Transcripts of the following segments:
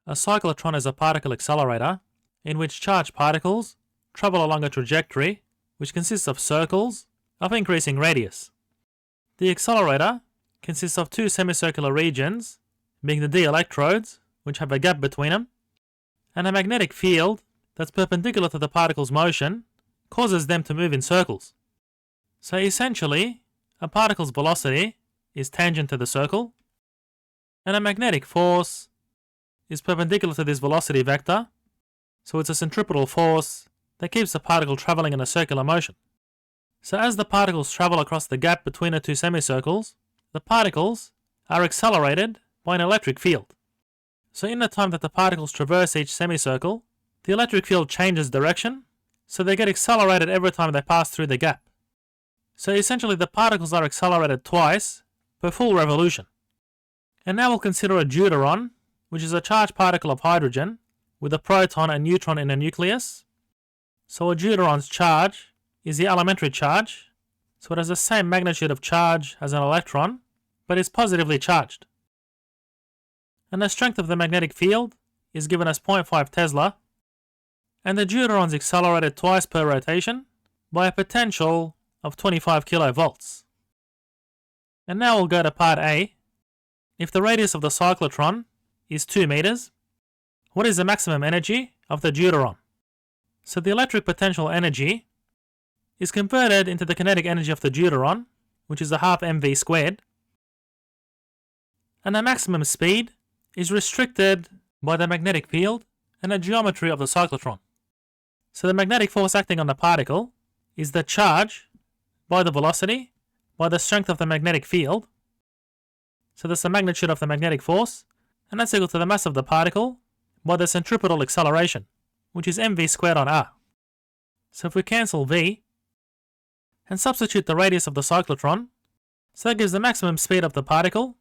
A cyclotron is a particle accelerator in which charged particles travel along a trajectory which consists of circles of increasing radius. The accelerator consists of two semicircular regions, being the d electrodes, which have a gap between them, and a magnetic field that's perpendicular to the particle's motion causes them to move in circles. So essentially, a particle's velocity is tangent to the circle, and a magnetic force is perpendicular to this velocity vector, so it's a centripetal force that keeps the particle travelling in a circular motion. So as the particles travel across the gap between the two semicircles, the particles are accelerated by an electric field. So in the time that the particles traverse each semicircle, the electric field changes direction, so they get accelerated every time they pass through the gap. So essentially the particles are accelerated twice per full revolution. And now we'll consider a Deuteron, which is a charged particle of hydrogen with a proton and neutron in a nucleus. So a Deuteron's charge is the elementary charge, so it has the same magnitude of charge as an electron, but is positively charged. And the strength of the magnetic field is given as 0.5 Tesla, and the Deuteron's accelerated twice per rotation by a potential of 25 kilovolts. And now we'll go to part A. If the radius of the cyclotron is 2 meters, what is the maximum energy of the Deuteron? So the electric potential energy is converted into the kinetic energy of the Deuteron, which is a half mv squared, and the maximum speed is restricted by the magnetic field and the geometry of the cyclotron. So the magnetic force acting on the particle is the charge by the velocity by the strength of the magnetic field. So that's the magnitude of the magnetic force, and that's equal to the mass of the particle by the centripetal acceleration, which is mv squared on r. So if we cancel v and substitute the radius of the cyclotron, so that gives the maximum speed of the particle.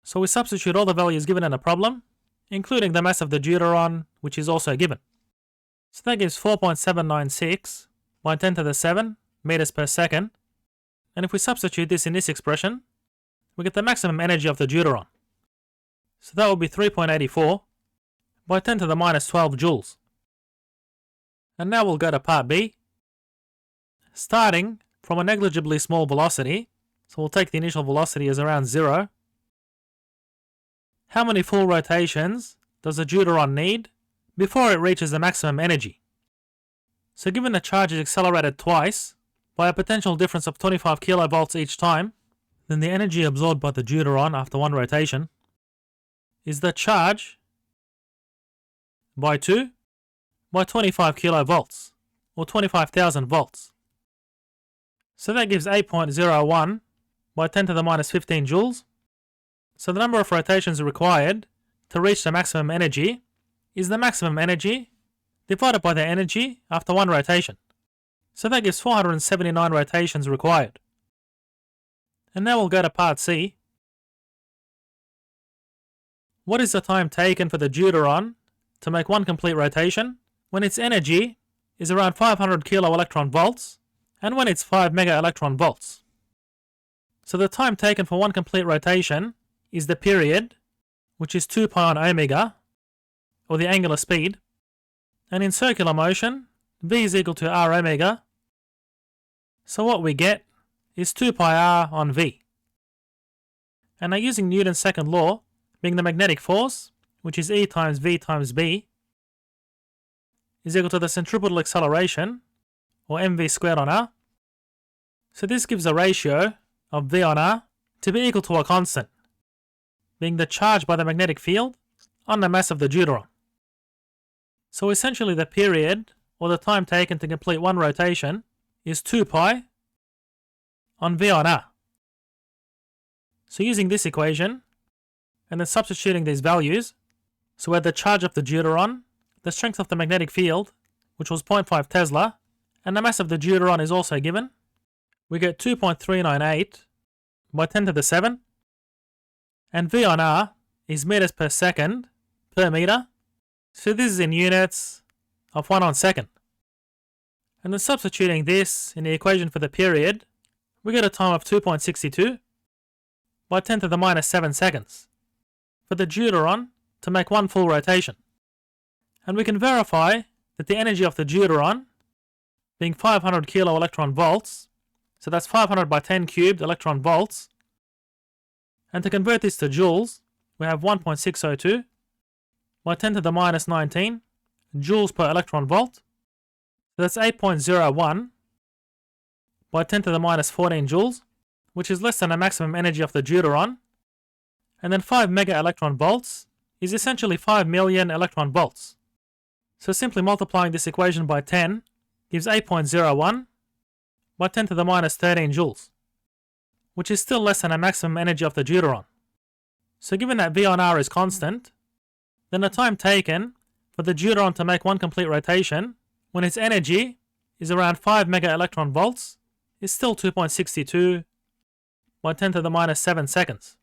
So we substitute all the values given in the problem, including the mass of the Deuteron, which is also given. So that gives 4.796 by 10 to the 7 meters per second. And if we substitute this in this expression, we get the maximum energy of the Deuteron. So that will be 3.84 by 10 to the minus 12 joules. And now we'll go to part B. Starting from a negligibly small velocity, so we'll take the initial velocity as around 0. How many full rotations does the Deuteron need before it reaches the maximum energy? So given the charge is accelerated twice by a potential difference of 25 kilovolts each time, then the energy absorbed by the Deuteron after one rotation is the charge by 2 by 25 kilovolts, or 25,000 volts. So that gives 8.01 by 10 to the minus 15 joules. So the number of rotations required to reach the maximum energy is the maximum energy divided by the energy after one rotation. So that gives 479 rotations required. And now we'll go to part C. What is the time taken for the Deuteron to make one complete rotation when its energy is around 500 kilo electron volts and when it's 5 mega electron volts? So the time taken for one complete rotation is the period, which is 2 pi on omega, or the angular speed, and in circular motion, v is equal to r omega. So what we get is 2 pi r on v. And now using Newton's second law, being the magnetic force, which is E times v times b, is equal to the centripetal acceleration, or mv squared on r. So this gives a ratio of v on r to be equal to a constant, being the charge by the magnetic field on the mass of the Deuteron. So essentially the period, or the time taken to complete one rotation, is 2 pi on v on r. So using this equation, and then substituting these values, so we had the charge of the Deuteron, the strength of the magnetic field, which was 0.5 Tesla, and the mass of the Deuteron is also given, we get 2.398 by 10 to the 7, and v on r is meters per second per meter, so this is in units of 1 on second. And then substituting this in the equation for the period, we get a time of 2.62 by 10 to the minus 7 seconds. For the Deuteron to make one full rotation. And we can verify that the energy of the Deuteron, being 500 kilo electron volts, so that's 500 by 10 cubed electron volts, and to convert this to joules, we have 1.602 by 10 to the minus 19 joules per electron volt. So that's 8.01 by 10 to the minus 14 joules, which is less than the maximum energy of the Deuteron. And then 5 mega electron volts is essentially 5 million electron volts. So simply multiplying this equation by 10 gives 8.01 by 10 to the minus 13 joules, which is still less than the maximum energy of the Deuteron. So given that V on R is constant, then the time taken for the Deuteron to make one complete rotation when its energy is around 5 mega electron volts is still 2.62 by 10 to the minus 7 seconds.